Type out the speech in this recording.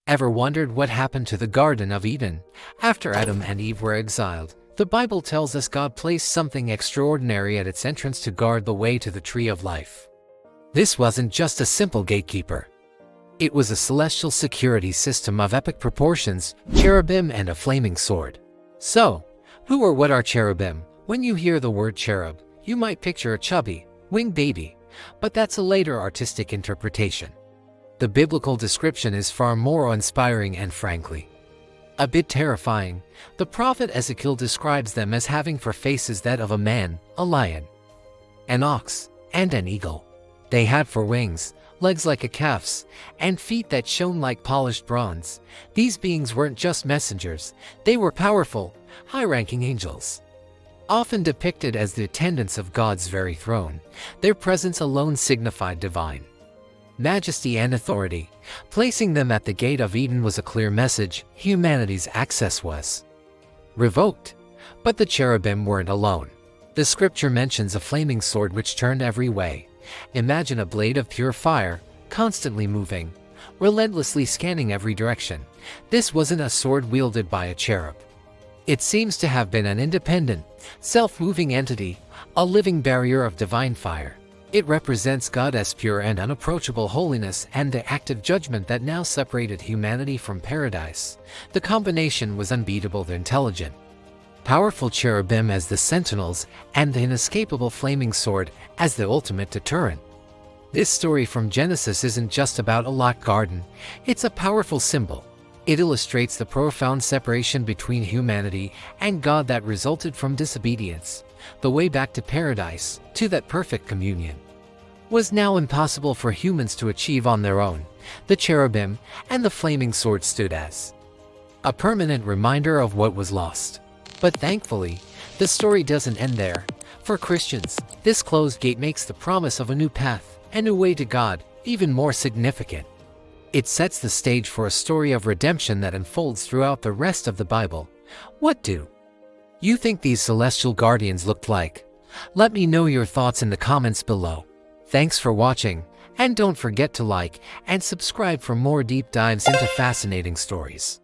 Ever wondered what happened to the Garden of Eden after Adam and Eve were exiled? The Bible tells us God placed something extraordinary at its entrance to guard the way to the tree of life. This wasn't just a simple gatekeeper. It was a celestial security system of epic proportions, cherubim and a flaming sword. So, who or what are cherubim? When you hear the word cherub, you might picture a chubby, winged baby, but that's a later artistic interpretation. The biblical description is far more inspiring and frankly, a bit terrifying. The prophet Ezekiel describes them as having for faces that of a man, a lion, an ox, and an eagle. They had for wings, legs like a calf's, and feet that shone like polished bronze. These beings weren't just messengers, they were powerful, high-ranking angels. Often depicted as the attendants of God's very throne, their presence alone signified divine majesty and authority. Placing them at the gate of Eden was a clear message: humanity's access was revoked. But the cherubim weren't alone. The scripture mentions a flaming sword which turned every way. Imagine a blade of pure fire, constantly moving, relentlessly scanning every direction. This wasn't a sword wielded by a cherub. It seems to have been an independent, self-moving entity, a living barrier of divine fire. It represents God as pure and unapproachable holiness and the active judgment that now separated humanity from paradise. The combination was unbeatable: the intelligent, powerful cherubim as the sentinels and the inescapable flaming sword as the ultimate deterrent. This story from Genesis isn't just about a locked garden, it's a powerful symbol. It illustrates the profound separation between humanity and God that resulted from disobedience. The way back to paradise, to that perfect communion, was now impossible for humans to achieve on their own. The cherubim and the flaming sword stood as a permanent reminder of what was lost. But thankfully, the story doesn't end there. For Christians, this closed gate makes the promise of a new path, a new way to God, even more significant. It sets the stage for a story of redemption that unfolds throughout the rest of the Bible. What do you think these celestial guardians looked like? Let me know your thoughts in the comments below. Thanks for watching, and don't forget to like and subscribe for more deep dives into fascinating stories.